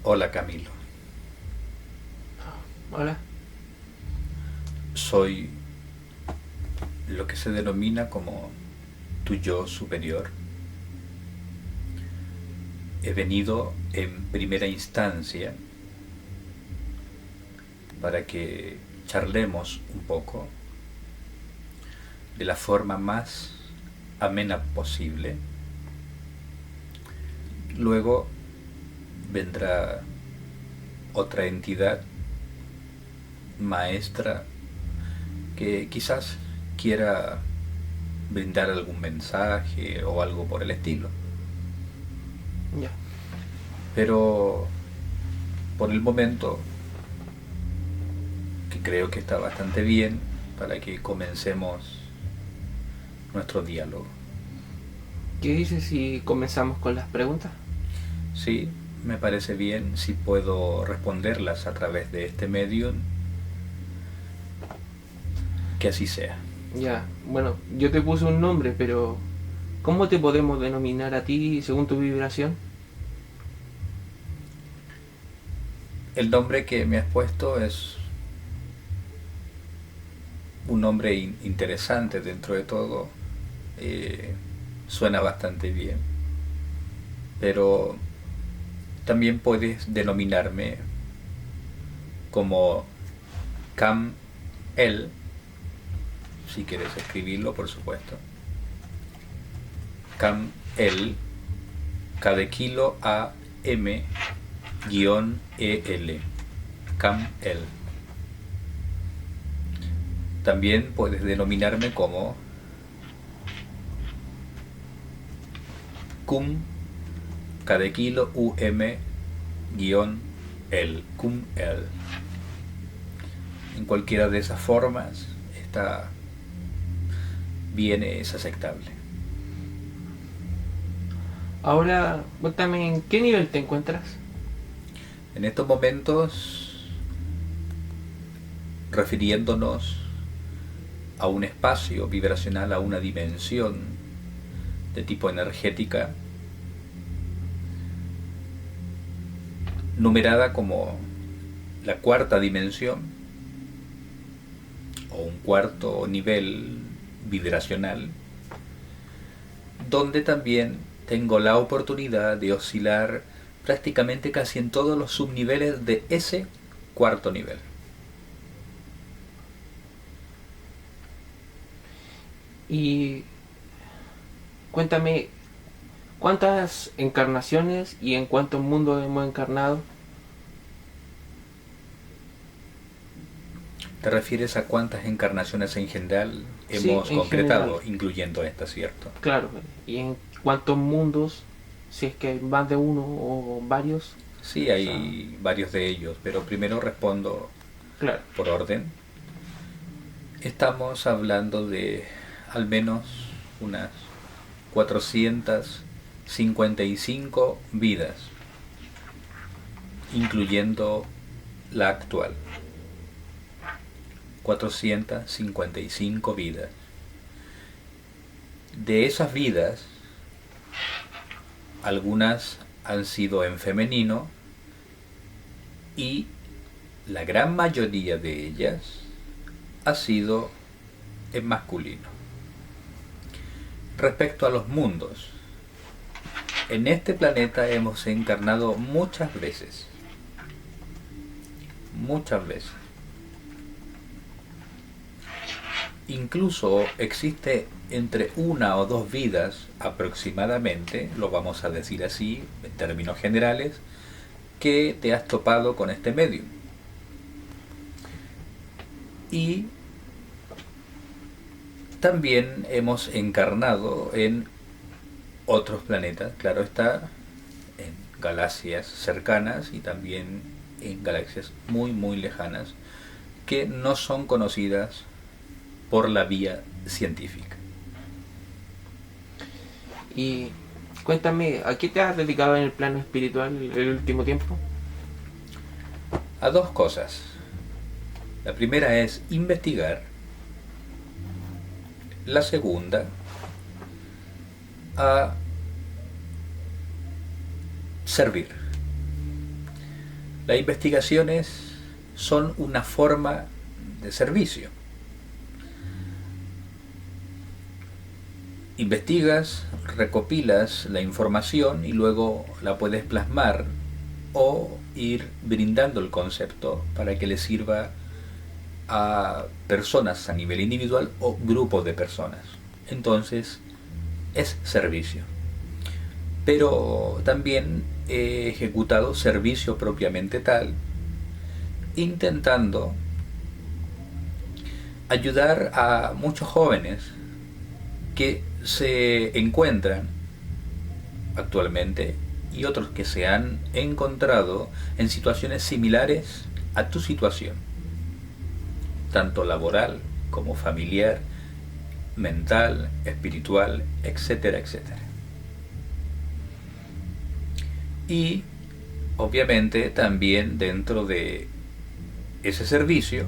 Hola Camilo, Hola. soy lo que se denomina como tu yo superior. He venido en primera instancia para que charlemos un poco de la forma más amena posible. Luego vendrá otra entidad maestra que quizás quiera brindar algún mensaje o algo por el estilo. Ya. Pero por el momento, que creo que está bastante bien para que comencemos nuestro diálogo. ¿Qué dices si comenzamos con las preguntas? Sí, me parece bien si puedo responderlas a través de este medio, que así sea. Ya. Bueno, yo te puse un nombre, pero ¿cómo te podemos denominar a ti según tu vibración? El nombre que me has puesto es un nombre interesante dentro de todo. eh, Suena bastante bien, pero también puedes denominarme como Cam El, si quieres escribirlo, por supuesto. Cam El, K de kilo A M guión E L. Cam El. También puedes denominarme como Cum, K de kilo U M guión El. Cum El. En cualquiera de esas formas está bien, es aceptable. Ahora, cuéntame en qué nivel te encuentras. En estos momentos, refiriéndonos a un espacio vibracional, a una dimensión de tipo energética, numerada como la cuarta dimensión o un cuarto nivel vibracional, donde también tengo la oportunidad de oscilar prácticamente casi en todos los subniveles de ese cuarto nivel. Y cuéntame cuántas encarnaciones y en cuántos mundos hemos encarnado. ¿Te refieres a cuántas encarnaciones en general Sí, hemos en general, concretado, incluyendo esta, cierto? claro. Y en cuántos mundos, si es que hay más de uno o varios. Sí, O sea, hay varios de ellos, pero primero respondo claro. por orden. Estamos hablando de al menos unas 455 vidas, incluyendo la actual. 455 vidas. De esas vidas, algunas han sido en femenino y la gran mayoría de ellas ha sido en masculino. Respecto a los mundos, en este planeta hemos encarnado muchas veces. Incluso existe entre una o dos vidas aproximadamente, lo vamos a decir así en términos generales, que te has topado con este medium. Y también hemos encarnado en otros planetas, claro está, en galaxias cercanas y también en galaxias muy muy lejanas que no son conocidas por la vía científica. Y cuéntame, ¿a qué te has dedicado en el plano espiritual el último tiempo? A dos cosas. La primera es investigar, la segunda a servir. Las investigaciones son una forma de servicio. Investigas, recopilas la información y luego la puedes plasmar o ir brindando el concepto para que le sirva a personas a nivel individual o grupos de personas. Entonces es servicio. Pero también he ejecutado servicio propiamente tal, intentando ayudar a muchos jóvenes que se encuentran actualmente y otros que se han encontrado en situaciones similares a tu situación, tanto laboral como familiar, mental, espiritual, etcétera, etcétera. Y obviamente también dentro de ese servicio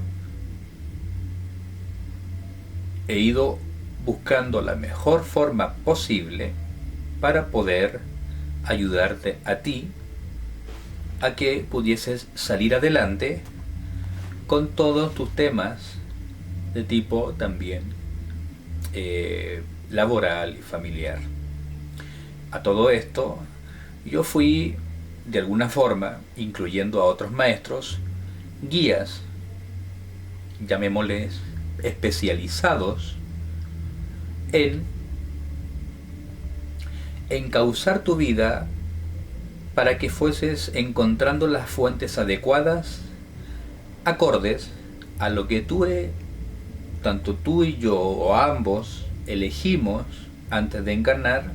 he ido buscando la mejor forma posible para poder ayudarte a ti a que pudieses salir adelante con todos tus temas de tipo también laboral y familiar. A todo esto yo fui de alguna forma incluyendo a otros maestros, guías, llamémosles especializados en encauzar tu vida para que fueses encontrando las fuentes adecuadas, acordes a lo que tanto tú y yo o ambos elegimos antes de encarnar,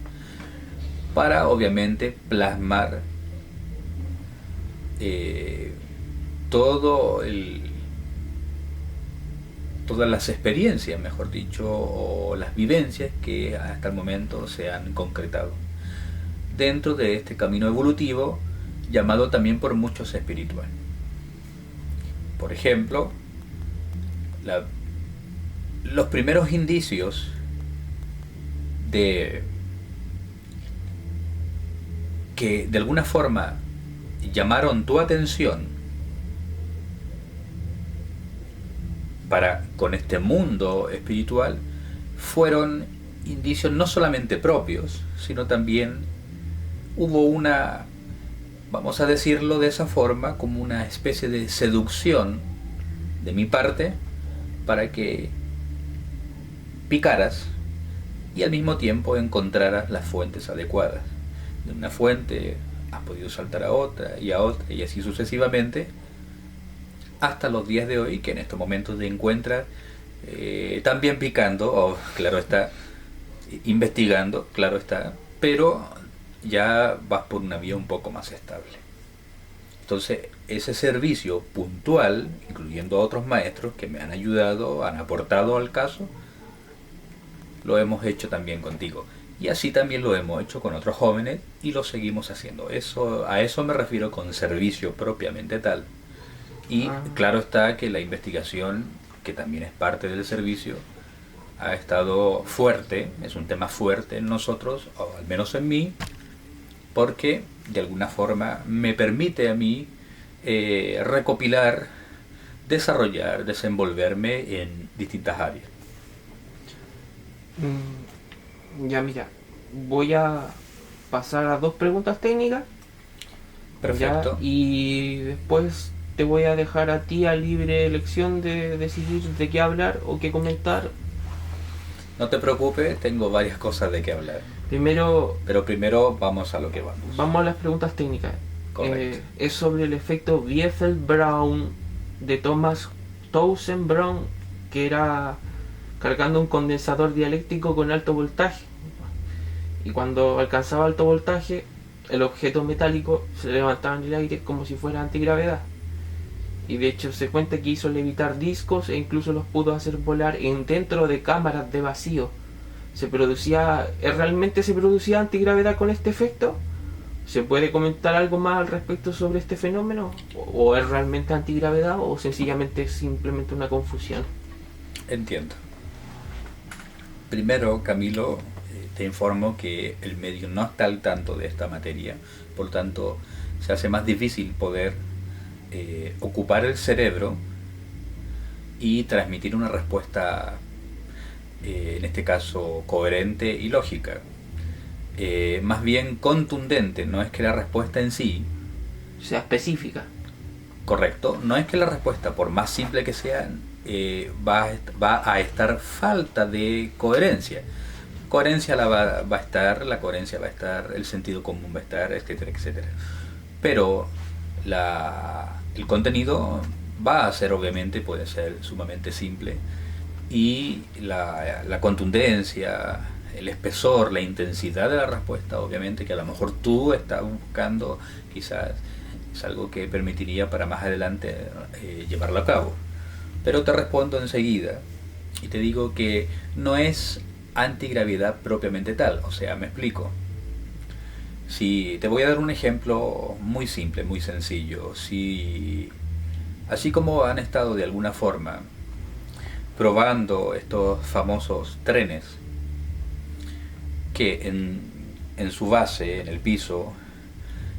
para obviamente plasmar todas las experiencias, mejor dicho, o las vivencias que hasta el momento se han concretado dentro de este camino evolutivo llamado también por muchos espiritual. Por ejemplo, los primeros indicios de que de alguna forma llamaron tu atención con este mundo espiritual fueron indicios no solamente propios, sino también hubo una, vamos a decirlo de esa forma, como una especie de seducción de mi parte para que picaras y al mismo tiempo encontraras las fuentes adecuadas. De una fuente has podido saltar a otra y así sucesivamente hasta los días de hoy, que en estos momentos te encuentras también picando, o claro está, investigando, claro está, pero ya vas por una vía un poco más estable. Entonces ese servicio puntual, incluyendo a otros maestros que me han ayudado, han aportado al caso, lo hemos hecho también contigo. Y así también lo hemos hecho con otros jóvenes y lo seguimos haciendo. A eso me refiero con servicio propiamente tal. Y claro está que la investigación, que también es parte del servicio, ha estado fuerte, es un tema fuerte en nosotros, o al menos en mí, porque de alguna forma me permite a mí recopilar, desarrollar, desenvolverme en distintas áreas. Ya, mira, voy a pasar a 2 preguntas técnicas. Perfecto. Ya, y después te voy a dejar a ti a libre elección de decidir de qué hablar o qué comentar. No te preocupes, tengo varias cosas de qué hablar. Pero primero vamos a lo que vamos. Vamos a las preguntas técnicas. Es sobre el efecto Biefeld-Brown de Thomas Townsend-Brown, que era cargando un condensador dialéctico con alto voltaje. Y cuando alcanzaba alto voltaje, el objeto metálico se levantaba en el aire como si fuera antigravedad. Y de hecho se cuenta que hizo levitar discos e incluso los pudo hacer volar dentro de cámaras de vacío. ¿Realmente se producía antigravedad con este efecto? ¿Se puede comentar algo más al respecto sobre este fenómeno? ¿O es realmente antigravedad o sencillamente es simplemente una confusión? Entiendo. Primero, Camilo, te informo que el medio no está al tanto de esta materia, por tanto se hace más difícil poder ocupar el cerebro y transmitir una respuesta, en este caso coherente y lógica. Más bien contundente, no es que la respuesta en sí sea específica. Correcto, no es que la respuesta, por más simple que sea, va a estar falta de coherencia. Coherencia va a estar, la coherencia va a estar, el sentido común va a estar, etcétera, etcétera. Pero el contenido va a ser, obviamente, puede ser sumamente simple, y la contundencia, el espesor, la intensidad de la respuesta, obviamente, que a lo mejor tú estás buscando, quizás es algo que permitiría para más adelante llevarlo a cabo. Pero te respondo enseguida y te digo que no es antigravedad propiamente tal. O sea, me explico. Si te voy a dar un ejemplo muy simple, muy sencillo. Si así como han estado de alguna forma probando estos famosos trenes que en su base, en el piso,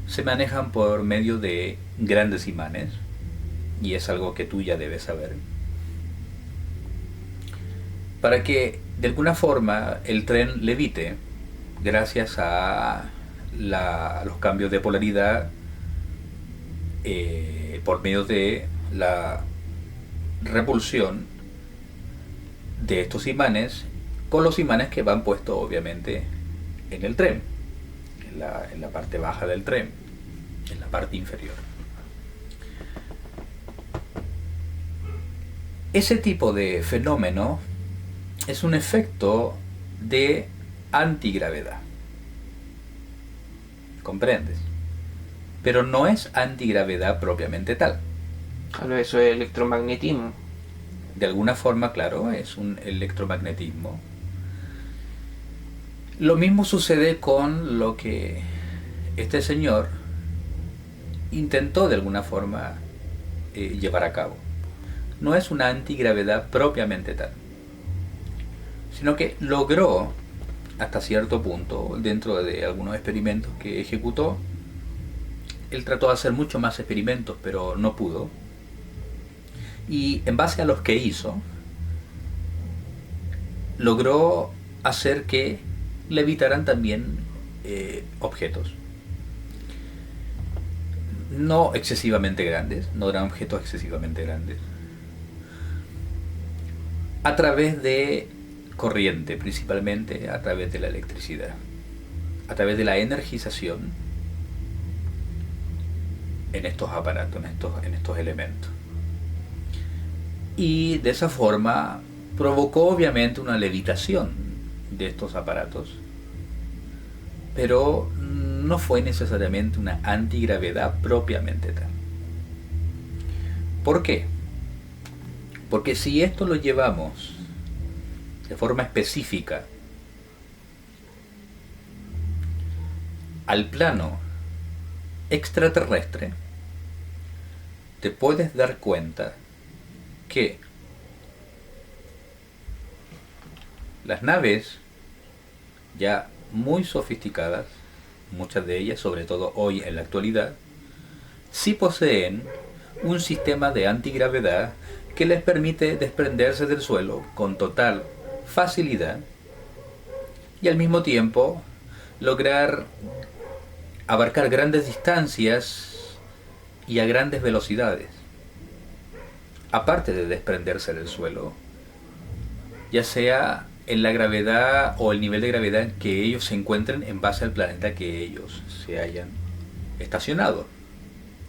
se manejan por medio de grandes imanes, y es algo que tú ya debes saber, para que de alguna forma el tren levite gracias a los cambios de polaridad por medio de la repulsión de estos imanes con los imanes que van puestos obviamente en el tren, en la parte baja del tren, en la parte inferior. Ese tipo de fenómeno es un efecto de antigravedad. ¿Comprendes? Pero no es antigravedad propiamente tal. Claro, eso es electromagnetismo. De alguna forma, claro, es un electromagnetismo. Lo mismo sucede con lo que este señor intentó de alguna forma llevar a cabo. No es una antigravedad propiamente tal, sino que logró hasta cierto punto, dentro de algunos experimentos que ejecutó. Él trató de hacer muchos más experimentos, pero no pudo. Y en base a los que hizo, logró hacer que levitaran también objetos. No excesivamente grandes, no eran objetos excesivamente grandes. A través de corriente, principalmente a través de la electricidad, a través de la energización en estos aparatos, en estos elementos. Y de esa forma provocó obviamente una levitación de estos aparatos, pero no fue necesariamente una antigravedad propiamente tal. ¿Por qué? Porque si esto lo llevamos de forma específica al plano extraterrestre, te puedes dar cuenta que las naves ya muy sofisticadas, muchas de ellas, sobre todo hoy en la actualidad, sí poseen un sistema de antigravedad que les permite desprenderse del suelo con total facilidad y al mismo tiempo lograr abarcar grandes distancias y a grandes velocidades. Aparte de desprenderse del suelo, ya sea en la gravedad o el nivel de gravedad en que ellos se encuentren en base al planeta que ellos se hayan estacionado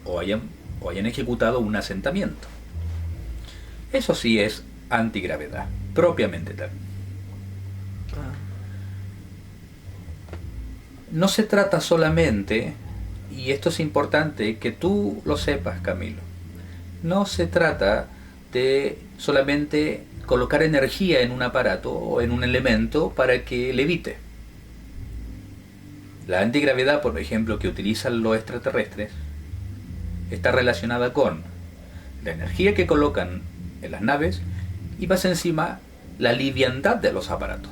o hayan ejecutado un asentamiento. Eso sí es antigravedad, propiamente tal. No se trata solamente, y esto es importante que tú lo sepas, Camilo, no se trata de solamente colocar energía en un aparato o en un elemento para que levite. La antigravedad, por ejemplo, que utilizan los extraterrestres, está relacionada con la energía que colocan en las naves y más encima la liviandad de los aparatos.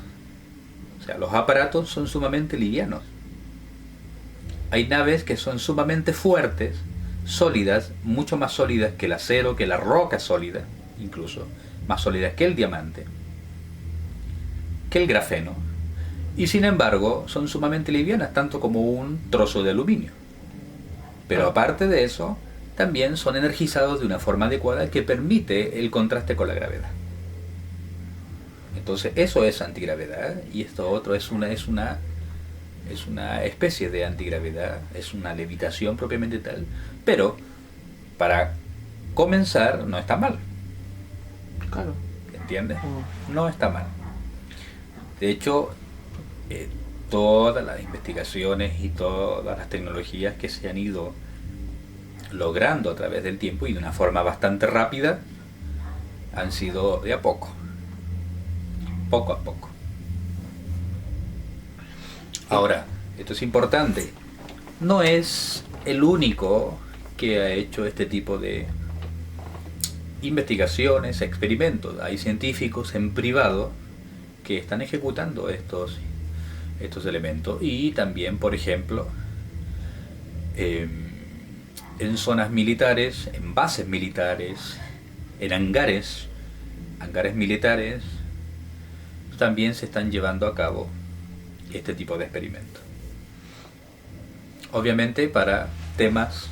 O sea, los aparatos son sumamente livianos. Hay naves que son sumamente fuertes, sólidas, mucho más sólidas que el acero, que la roca sólida, incluso más sólidas que el diamante, que el grafeno, y sin embargo son sumamente livianas, tanto como un trozo de aluminio. Pero aparte de eso, también son energizados de una forma adecuada que permite el contraste con la gravedad. Entonces eso es antigravedad, y esto otro es una especie de antigravedad, es una levitación propiamente tal, pero para comenzar no está mal. Claro. ¿Entiendes? No está mal. De hecho, todas las investigaciones y todas las tecnologías que se han ido logrando a través del tiempo y de una forma bastante rápida han sido de a poco a poco. Ahora, esto es importante, no es el único que ha hecho este tipo de investigaciones, experimentos. Hay científicos en privado que están ejecutando estos elementos, y también, por ejemplo, en zonas militares, en bases militares, en hangares militares, también se están llevando a cabo este tipo de experimentos. Obviamente para temas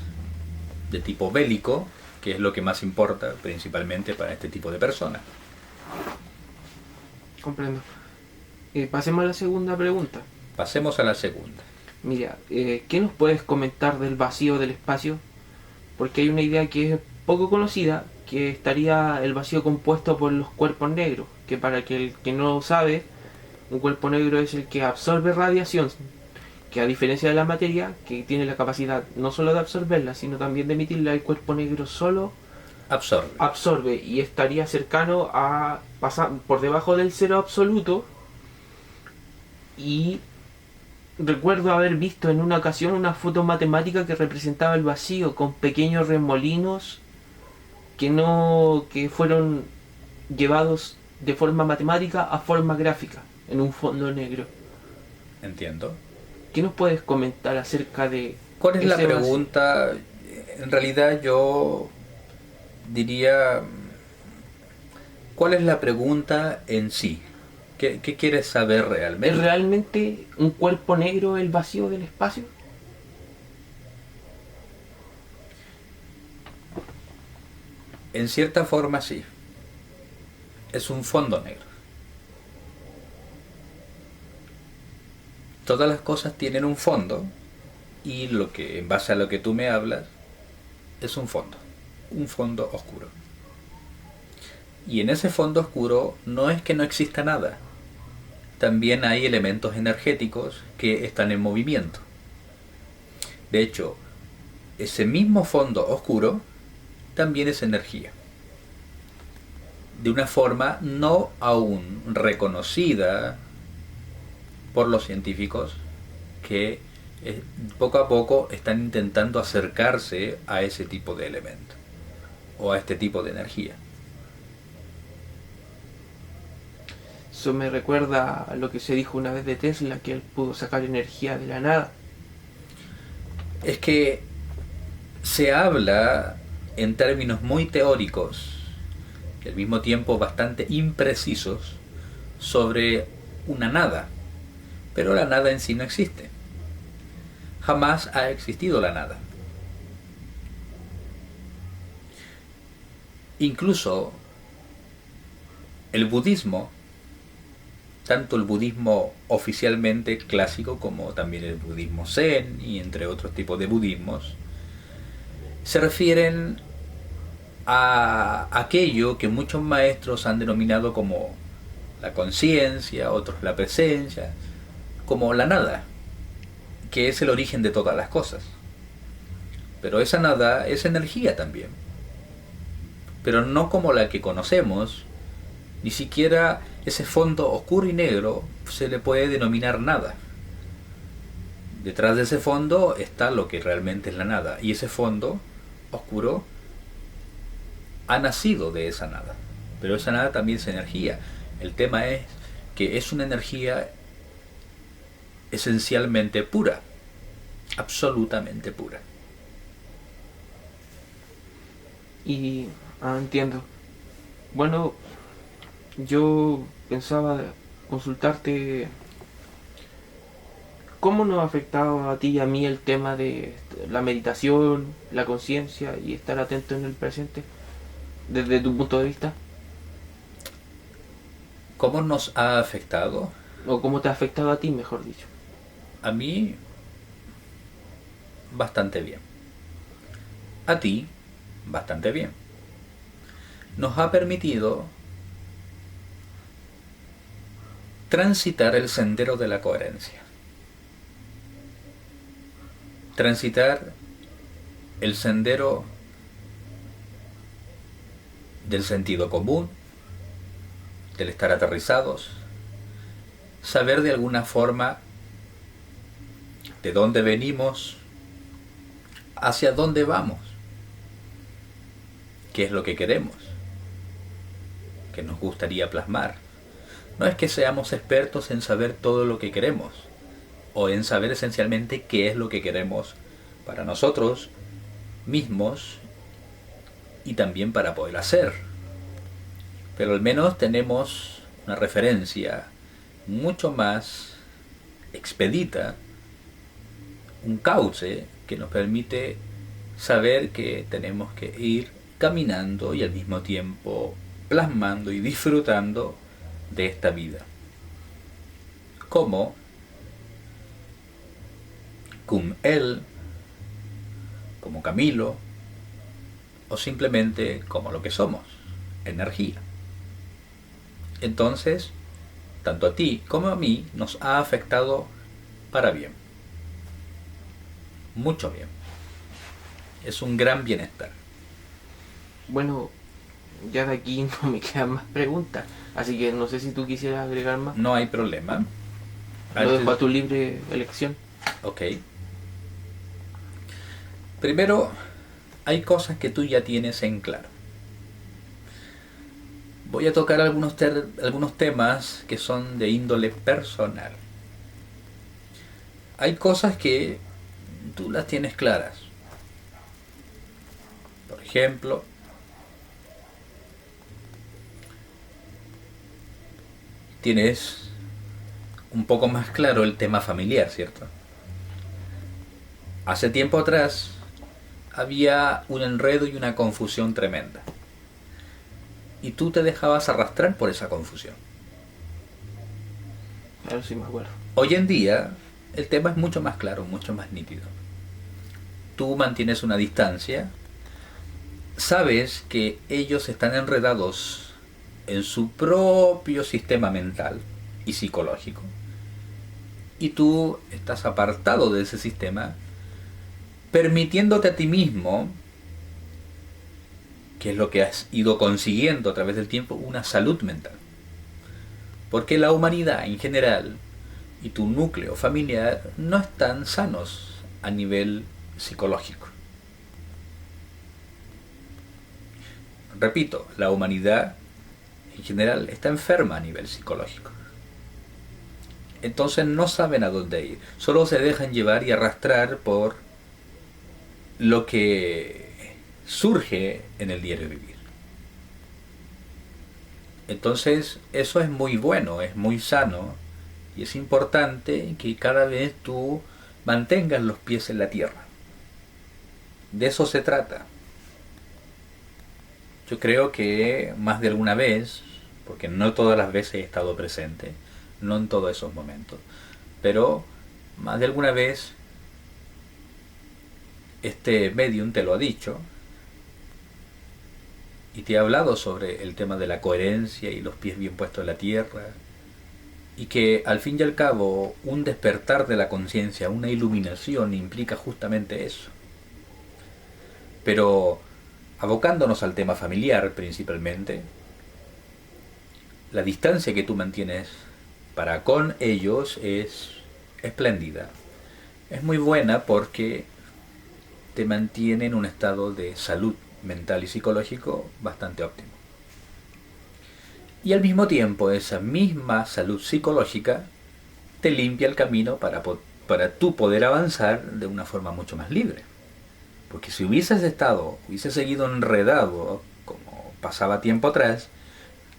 de tipo bélico, que es lo que más importa principalmente para este tipo de personas. Comprendo. Pasemos a la segunda pregunta. Pasemos a la segunda. Mira, ¿qué nos puedes comentar del vacío del espacio? Porque hay una idea que es poco conocida, que estaría el vacío compuesto por los cuerpos negros, que para el que no lo sabe, un cuerpo negro es el que absorbe radiación, que a diferencia de la materia, que tiene la capacidad no solo de absorberla, sino también de emitirla, el cuerpo negro solo absorbe y estaría cercano a pasar por debajo del cero absoluto. Y recuerdo haber visto en una ocasión una foto matemática que representaba el vacío con pequeños remolinos que fueron llevados de forma matemática a forma gráfica en un fondo negro. Entiendo. ¿Qué nos puedes comentar acerca de ¿Cuál es la ese pregunta? vacío? En realidad yo diría, ¿cuál es la pregunta en sí? ¿Qué quieres saber realmente? ¿Es realmente un cuerpo negro el vacío del espacio? En cierta forma sí. Es un fondo negro. Todas las cosas tienen un fondo, y lo que, en base a lo que tú me hablas, es un fondo oscuro. Y en ese fondo oscuro no es que no exista nada. También hay elementos energéticos que están en movimiento. De hecho, ese mismo fondo oscuro también es energía. De una forma no aún reconocida por los científicos, que poco a poco están intentando acercarse a ese tipo de elemento o a este tipo de energía. Eso me recuerda a lo que se dijo una vez de Tesla, que él pudo sacar energía de la nada. Es que se habla en términos muy teóricos y al mismo tiempo bastante imprecisos sobre una nada, pero la nada en sí no existe. Jamás ha existido la nada. Incluso el budismo, tanto el budismo oficialmente clásico como también el budismo zen y entre otros tipos de budismos, se refieren a aquello que muchos maestros han denominado como la conciencia, otros la presencia, como la nada, que es el origen de todas las cosas. Pero esa nada es energía también, pero no como la que conocemos. Ni siquiera ese fondo oscuro y negro se le puede denominar nada. Detrás de ese fondo está lo que realmente es la nada, y ese fondo oscuro ha nacido de esa nada, pero esa nada también es energía. El tema es que es una energía esencialmente pura, absolutamente pura. Y entiendo. Bueno, yo pensaba consultarte cómo nos ha afectado a ti y a mí el tema de la meditación, la conciencia y estar atento en el presente, desde tu punto de vista, ¿Cómo nos ha afectado? o cómo te ha afectado a ti, mejor dicho. A mí, bastante bien. A ti, bastante bien. Nos ha permitido transitar el sendero de la coherencia. Transitar el sendero del sentido común, del estar aterrizados, saber de alguna forma de dónde venimos, hacia dónde vamos, qué es lo que queremos, qué nos gustaría plasmar. No es que seamos expertos en saber todo lo que queremos, o en saber esencialmente qué es lo que queremos para nosotros mismos y también para poder hacer. Pero al menos tenemos una referencia mucho más expedita, un cauce que nos permite saber que tenemos que ir caminando y al mismo tiempo plasmando y disfrutando de esta vida. Como cum él, como Camilo, o simplemente como lo que somos, energía. Entonces, tanto a ti como a mí nos ha afectado para bien, mucho bien. Es un gran bienestar. Bueno, ya de aquí no me quedan más preguntas, así que no sé si tú quisieras agregar más. No hay problema. Lo dejo a tu libre elección. Ok. Primero, hay cosas que tú ya tienes en claro. Voy a tocar algunos temas que son de índole personal. Hay cosas que tú las tienes claras. Por ejemplo, tienes un poco más claro el tema familiar, ¿cierto? Hace tiempo atrás había un enredo y una confusión tremenda. Y tú te dejabas arrastrar por esa confusión. Claro, sí me acuerdo. Hoy en día el tema es mucho más claro, mucho más nítido. Tú mantienes una distancia, sabes que ellos están enredados en su propio sistema mental y psicológico, y tú estás apartado de ese sistema, permitiéndote a ti mismo, que es lo que has ido consiguiendo a través del tiempo, una salud mental. Porque la humanidad en general y tu núcleo familiar no están sanos a nivel psicológico. Repito, la humanidad en general está enferma a nivel psicológico. Entonces no saben a dónde ir, solo se dejan llevar y arrastrar por lo que surge en el diario vivir. Entonces eso es muy bueno, es muy sano, y es importante que cada vez tú mantengas los pies en la tierra. De eso se trata. Yo creo que más de alguna vez, porque no todas las veces he estado presente, no en todos esos momentos, pero más de alguna vez este medium te lo ha dicho y te ha hablado sobre el tema de la coherencia y los pies bien puestos en la tierra, y que al fin y al cabo un despertar de la conciencia, una iluminación implica justamente eso. Pero abocándonos al tema familiar principalmente, la distancia que tú mantienes para con ellos es espléndida. Es muy buena porque te mantiene en un estado de salud mental y psicológico bastante óptimo. Y al mismo tiempo esa misma salud psicológica te limpia el camino para tú poder avanzar de una forma mucho más libre. Porque si hubiese seguido enredado, como pasaba tiempo atrás,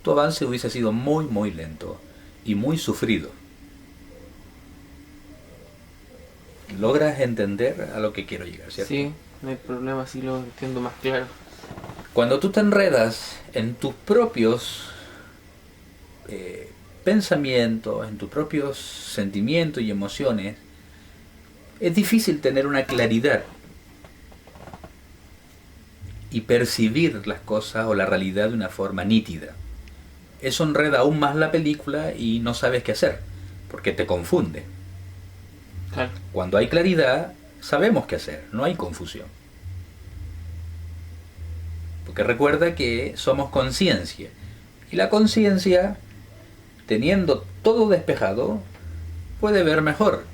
tu avance hubiese sido muy, muy lento y muy sufrido. ¿Logras entender a lo que quiero llegar, cierto? Sí, no hay problema, sí lo entiendo más claro. Cuando tú te enredas en tus propios pensamientos, en tus propios sentimientos y emociones, es difícil tener una claridad y percibir las cosas o la realidad de una forma nítida. Eso enreda aún más la película y no sabes qué hacer, porque te confunde. Claro. Cuando hay claridad, sabemos qué hacer, no hay confusión. Porque recuerda que somos conciencia. Y la conciencia, teniendo todo despejado, puede ver mejor.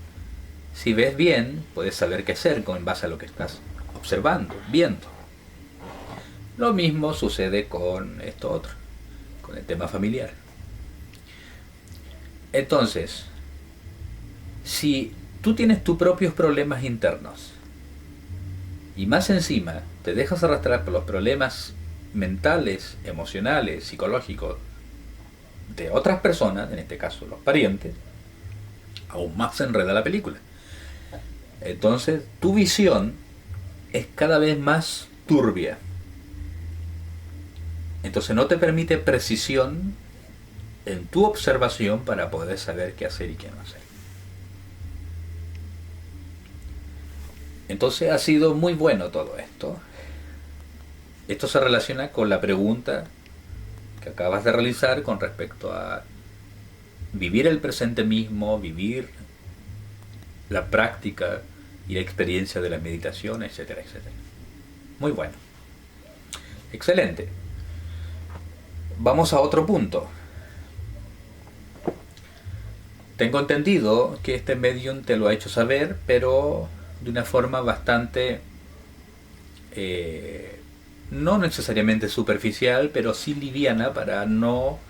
Si ves bien, puedes saber qué hacer en base a lo que estás observando, viendo. Lo mismo sucede con esto otro, con el tema familiar. Entonces, si tú tienes tus propios problemas internos y más encima te dejas arrastrar por los problemas mentales, emocionales, psicológicos de otras personas, en este caso los parientes, aún más se enreda la película. Entonces tu visión es cada vez más turbia. Entonces no te permite precisión en tu observación para poder saber qué hacer y qué no hacer. Entonces ha sido muy bueno todo esto. Esto se relaciona con la pregunta que acabas de realizar con respecto a vivir el presente mismo, vivir la práctica y la experiencia de la meditación, etcétera, etcétera. Muy bueno. Excelente. Vamos a otro punto. Tengo entendido que este medium te lo ha hecho saber, pero de una forma bastante no necesariamente superficial, pero sí liviana, para no,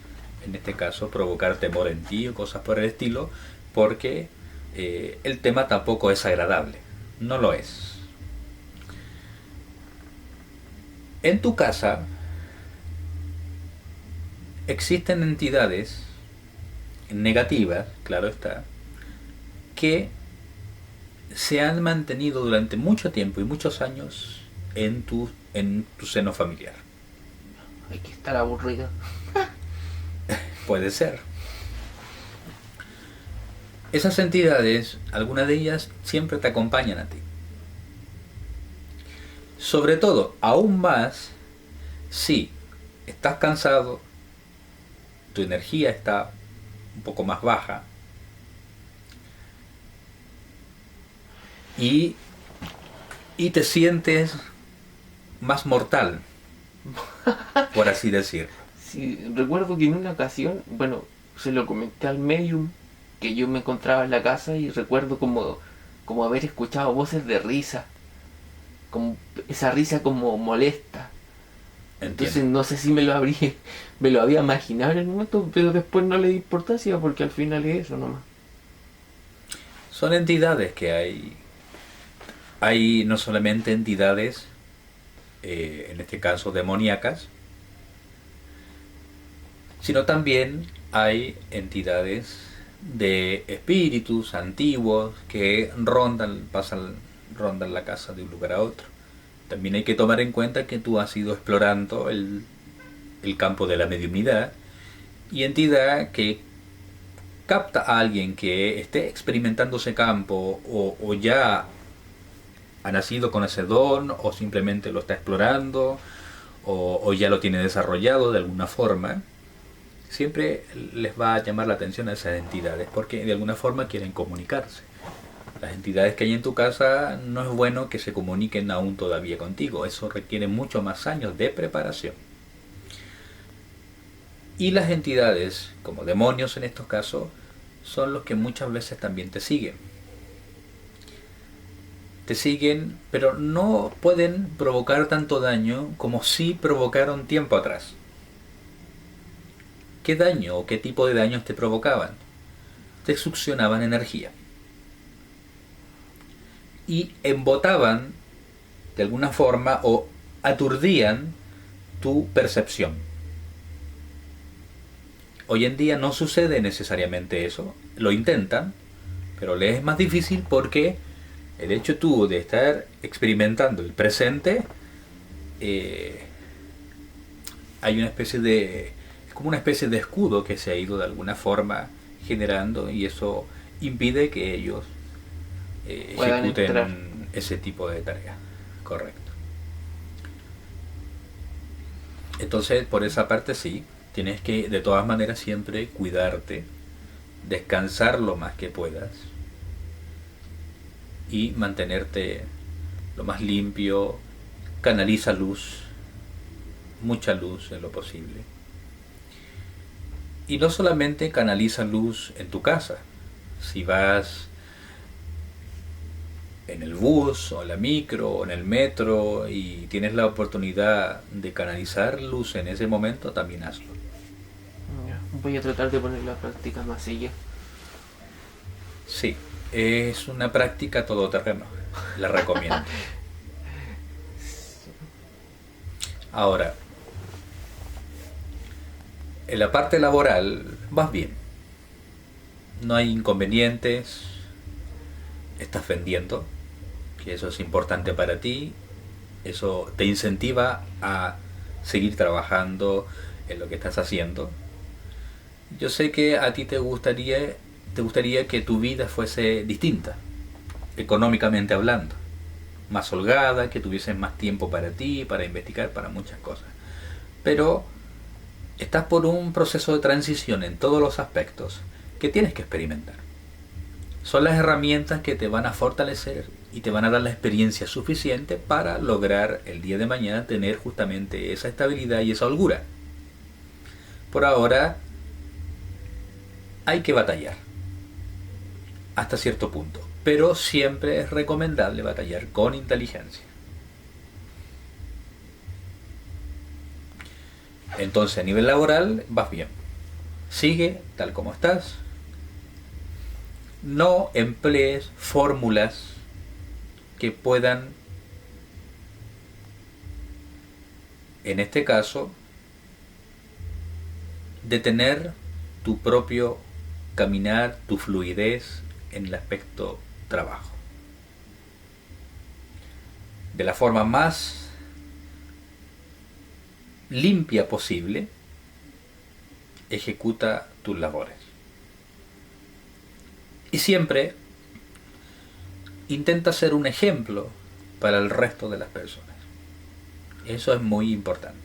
en este caso, provocar temor en ti o cosas por el estilo, porque el tema tampoco es agradable, no lo es. En tu casa existen entidades negativas, claro está, que se han mantenido durante mucho tiempo y muchos años en tu seno familiar. Hay que estar aburrido. Puede ser. Esas entidades, algunas de ellas siempre te acompañan a ti. Sobre todo, aún más, si estás cansado, tu energía está un poco más baja, y te sientes más mortal, por así decir. Sí, recuerdo que en una ocasión, bueno, se lo comenté al medium, que yo me encontraba en la casa y recuerdo como haber escuchado voces de risa, como esa risa como molesta. Entonces Entiendo. no sé si me lo había imaginado en el momento, pero después no le di importancia porque al final es eso nomás. Son entidades que hay no solamente entidades, en este caso demoníacas, sino también hay entidades de espíritus antiguos que rondan la casa de un lugar a otro. También hay que tomar en cuenta que tú has ido explorando el campo de la mediunidad, y entidad que capta a alguien que esté experimentando ese campo o ya ha nacido con ese don, o simplemente lo está explorando, o ya lo tiene desarrollado de alguna forma, siempre les va a llamar la atención a esas entidades, porque de alguna forma quieren comunicarse. Las entidades que hay en tu casa no es bueno que se comuniquen aún todavía contigo, eso requiere mucho más años de preparación. Y las entidades, como demonios en estos casos, son los que muchas veces también te siguen. Te siguen, pero no pueden provocar tanto daño como sí provocaron tiempo atrás. ¿Qué daño o qué tipo de daños te provocaban? Te succionaban energía y embotaban de alguna forma o aturdían tu percepción. Hoy en día no sucede necesariamente eso, lo intentan, pero les es más difícil porque el hecho tú de estar experimentando el presente, hay una especie de, es como una especie de escudo que se ha ido de alguna forma generando, y eso impide que ellos ejecuten ese tipo de tareas. Correcto. Entonces, por esa parte sí, tienes que de todas maneras siempre cuidarte, descansar lo más que puedas y mantenerte lo más limpio. Canaliza luz, mucha luz en lo posible. Y no solamente canaliza luz en tu casa. Si vas en el bus o en la micro o en el metro y tienes la oportunidad de canalizar luz en ese momento, también hazlo. Voy a tratar de poner la práctica más seguida. Sí, es una práctica todoterreno, la recomiendo. Ahora, en la parte laboral vas bien, no hay inconvenientes, estás vendiendo, que eso es importante para ti, eso te incentiva a seguir trabajando en lo que estás haciendo. Yo sé que a ti te gustaría que tu vida fuese distinta, económicamente hablando, más holgada, que tuvieses más tiempo para ti, para investigar, para muchas cosas. Pero estás por un proceso de transición en todos los aspectos que tienes que experimentar. Son las herramientas que te van a fortalecer y te van a dar la experiencia suficiente para lograr el día de mañana tener justamente esa estabilidad y esa holgura. Por ahora hay que batallar hasta cierto punto, pero siempre es recomendable batallar con inteligencia. Entonces, a nivel laboral vas bien, sigue tal como estás, no emplees fórmulas que puedan, en este caso, detener tu propio caminar, tu fluidez en el aspecto trabajo. De la forma más limpia posible, ejecuta tus labores. Y siempre intenta ser un ejemplo para el resto de las personas. Eso es muy importante.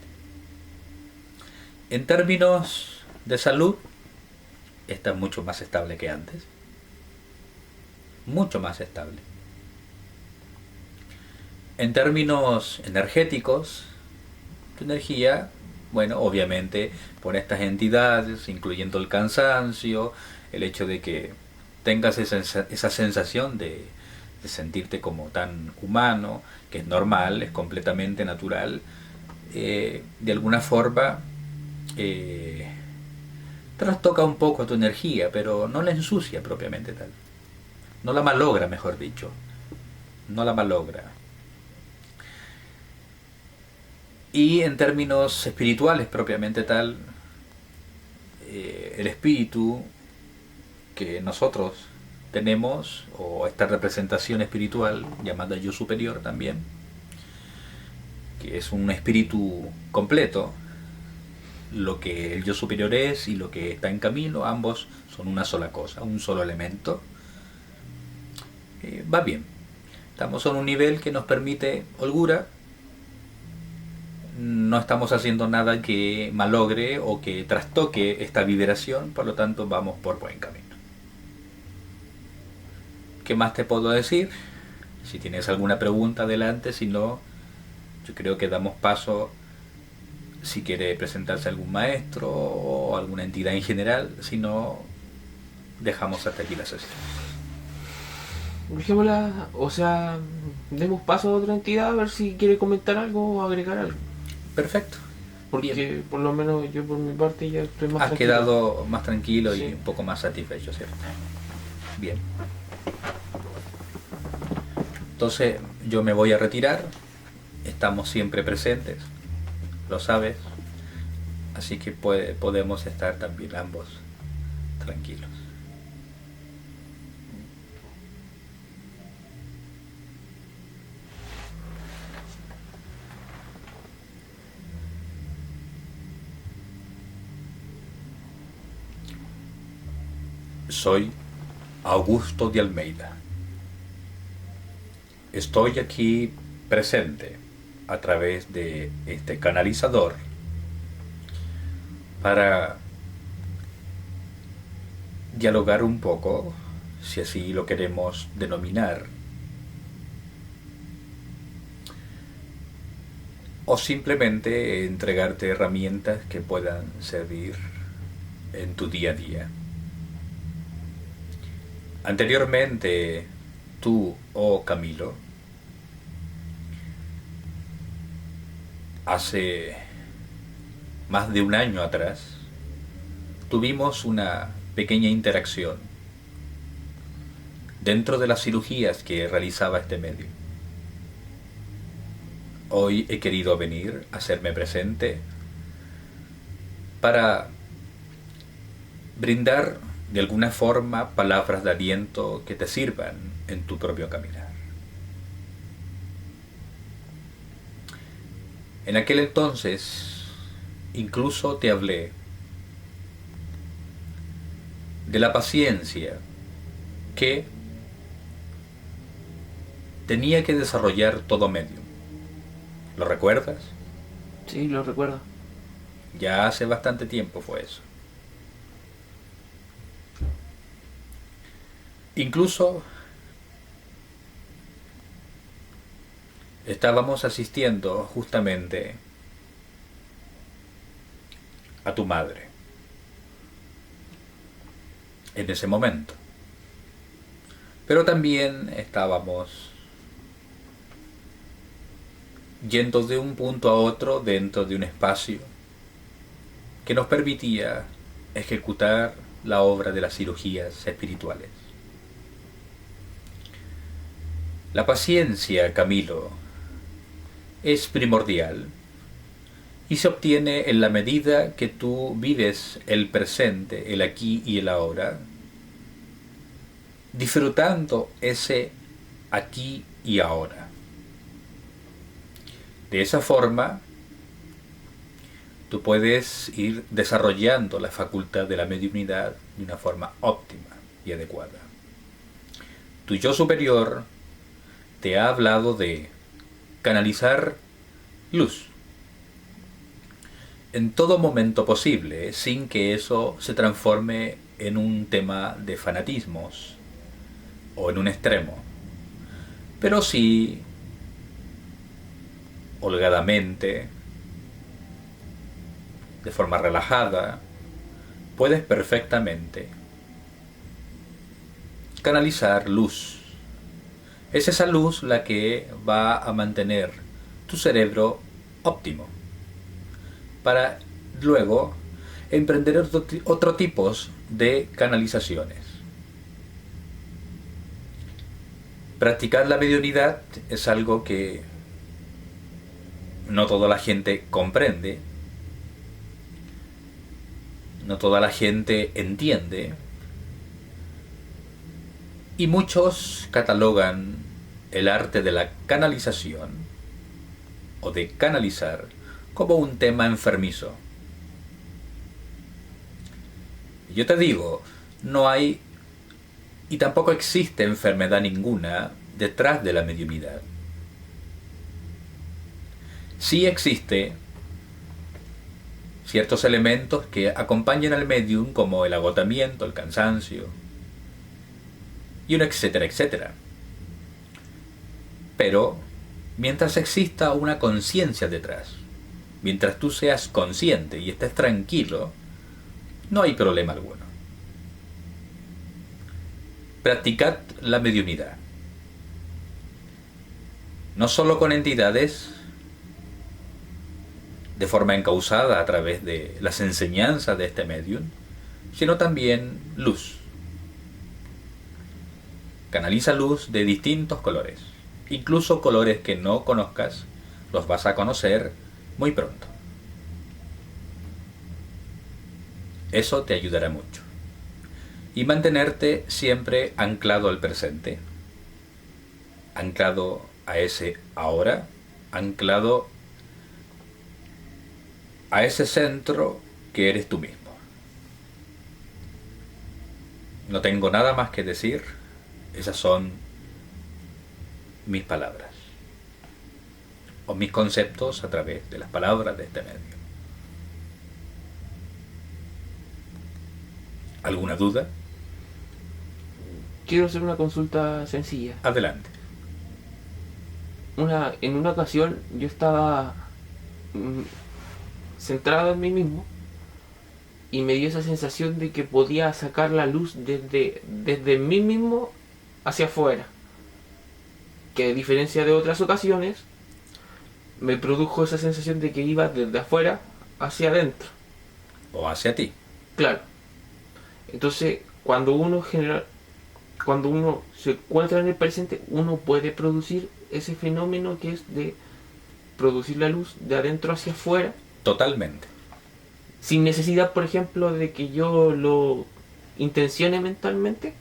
En términos de salud, está mucho más estable que antes. Mucho más estable. En términos energéticos, tu energía, bueno, obviamente por estas entidades, incluyendo el cansancio, el hecho de que tengas esa sensación de sentirte como tan humano, que es normal, es completamente natural, de alguna forma trastoca un poco tu energía, pero no la ensucia propiamente tal. No la malogra, mejor dicho. No la malogra. Y en términos espirituales propiamente tal, el espíritu que nosotros tenemos, o esta representación espiritual llamada yo superior también, que es un espíritu completo, lo que el yo superior es y lo que está en camino, ambos son una sola cosa, un solo elemento. Va bien, estamos en un nivel que nos permite holgura, no estamos haciendo nada que malogre o que trastoque esta vibración, por lo tanto vamos por buen camino. ¿Qué más te puedo decir? Si tienes alguna pregunta, adelante, si no, yo creo que damos paso, si quiere presentarse algún maestro o alguna entidad en general, si no, dejamos hasta aquí la sesión. Dejémosla, o sea, demos paso a otra entidad a ver si quiere comentar algo o agregar algo. Perfecto. Porque bien, por lo menos yo por mi parte ya estoy más tranquilo. Has quedado más tranquilo, sí, y un poco más satisfecho, ¿cierto? Bien. Entonces yo me voy a retirar. estamos siempre presentes, lo sabes, así que podemos estar también ambos tranquilos. Soy Augusto de Almeida. Estoy aquí presente a través de este canalizador para dialogar un poco, si así lo queremos denominar, o simplemente entregarte herramientas que puedan servir en tu día a día. Anteriormente, tú, Camilo, hace más de un año atrás, tuvimos una pequeña interacción dentro de las cirugías que realizaba este medio. Hoy he querido venir a hacerme presente para brindar de alguna forma palabras de aliento que te sirvan en tu propio caminar. En aquel entonces incluso te hablé de la paciencia que tenía que desarrollar todo medio. ¿Lo recuerdas? Sí, lo recuerdo. Ya hace bastante tiempo fue eso. Incluso estábamos asistiendo justamente a tu madre en ese momento. Pero también estábamos yendo de un punto a otro dentro de un espacio que nos permitía ejecutar la obra de las cirugías espirituales. La paciencia, Camilo, es primordial y se obtiene en la medida que tú vives el presente, el aquí y el ahora, disfrutando ese aquí y ahora. De esa forma, tú puedes ir desarrollando la facultad de la mediunidad de una forma óptima y adecuada. Tu yo superior te ha hablado de canalizar luz en todo momento posible, sin que eso se transforme en un tema de fanatismos o en un extremo, pero sí holgadamente, de forma relajada, puedes perfectamente canalizar luz. Es esa luz la que va a mantener tu cerebro óptimo para luego emprender otro tipos de canalizaciones. Practicar la mediunidad es algo que no toda la gente comprende, no toda la gente entiende, y muchos catalogan el arte de la canalización o de canalizar como un tema enfermizo. Yo te digo, no hay y tampoco existe enfermedad ninguna detrás de la mediunidad. Sí existe ciertos elementos que acompañan al medium, como el agotamiento, el cansancio y un etcétera, etcétera. Pero mientras exista una conciencia detrás, mientras tú seas consciente y estés tranquilo, no hay problema alguno. Practicad la mediunidad, no solo con entidades de forma encauzada a través de las enseñanzas de este medium, sino también luz. Canaliza luz de distintos colores, incluso colores que no conozcas los vas a conocer muy pronto. Eso te ayudará mucho. Y mantenerte siempre anclado al presente, anclado a ese ahora, anclado a ese centro que eres tú mismo. No tengo nada más que decir. Esas son mis palabras o mis conceptos a través de las palabras de este medio. ¿Alguna duda? Quiero hacer una consulta sencilla. Adelante. En una ocasión yo estaba centrado en mí mismo y me dio esa sensación de que podía sacar la luz desde mí mismo hacia afuera, que a diferencia de otras ocasiones me produjo esa sensación de que iba desde afuera hacia adentro. O hacia ti. Claro. Entonces, cuando uno se encuentra en el presente, uno puede producir ese fenómeno que es de producir la luz de adentro hacia afuera. Totalmente. Sin necesidad, por ejemplo, de que yo lo intencione mentalmente,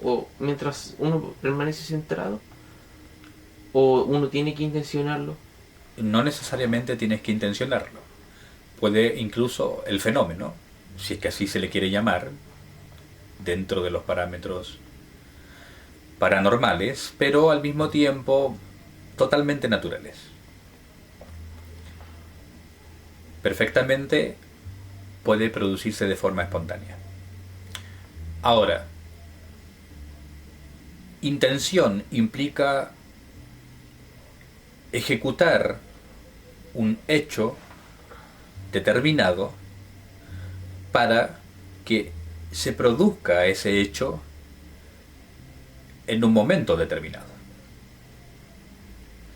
o mientras uno permanece centrado, o uno tiene que intencionarlo. No necesariamente tienes que intencionarlo. Puede incluso el fenómeno, si es que así se le quiere llamar, dentro de los parámetros paranormales, pero al mismo tiempo totalmente naturales. Perfectamente puede producirse de forma espontánea. Ahora, intención implica ejecutar un hecho determinado para que se produzca ese hecho en un momento determinado.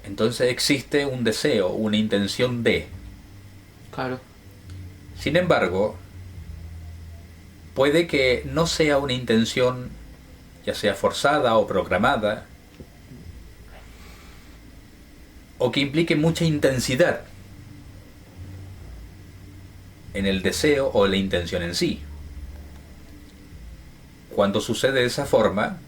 Entonces existe un deseo, una intención de. Claro. Sin embargo, puede que no sea una intención, ya sea forzada o programada, o que implique mucha intensidad en el deseo o la intención en sí. Cuando sucede de esa forma,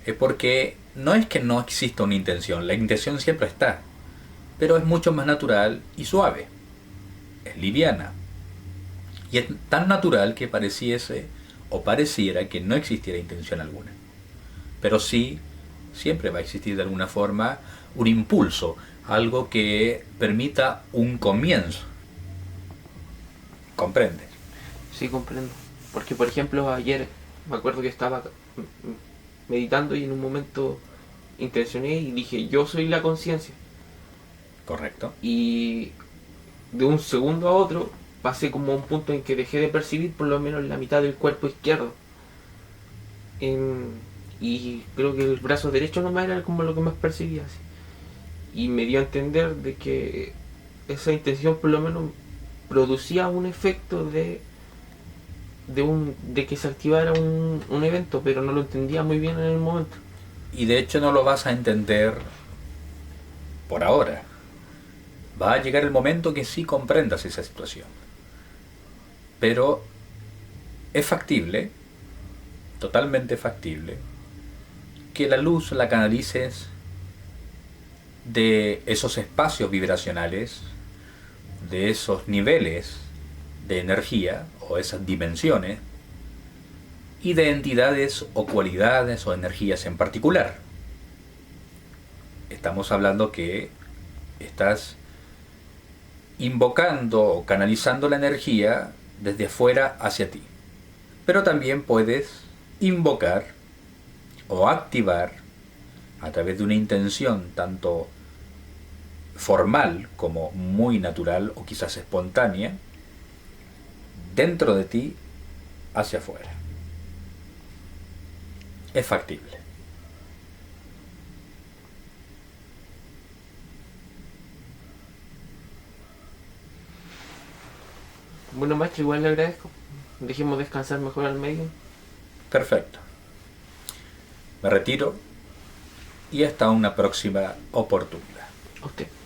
es porque no es que no exista una intención, la intención siempre está, pero es mucho más natural y suave, es liviana, y es tan natural que pareciese o pareciera que no existiera intención alguna, pero sí, siempre va a existir de alguna forma un impulso, algo que permita un comienzo. ¿Comprendes? Sí, comprendo. Porque, por ejemplo, ayer me acuerdo que estaba meditando y en un momento intencioné y dije, yo soy la conciencia. Correcto. Y de un segundo a otro pasé como a un punto en que dejé de percibir por lo menos la mitad del cuerpo izquierdo. Y creo que el brazo derecho nomás era como lo que más percibía. Así. Y me dio a entender de que esa intención por lo menos producía un efecto de que se activara un evento, pero no lo entendía muy bien en el momento. Y de hecho no lo vas a entender por ahora. Va a llegar el momento que sí comprendas esa situación. Pero es factible, totalmente factible, que la luz la canalices de esos espacios vibracionales, de esos niveles de energía o esas dimensiones y de entidades o cualidades o energías en particular. Estamos hablando que estás invocando o canalizando la energía desde afuera hacia ti, pero también puedes invocar o activar a través de una intención tanto formal como muy natural o quizás espontánea dentro de ti hacia afuera. Es factible. Bueno, maestro, igual le agradezco. Dejemos descansar mejor al medio. Perfecto. Me retiro y hasta una próxima oportunidad. A usted.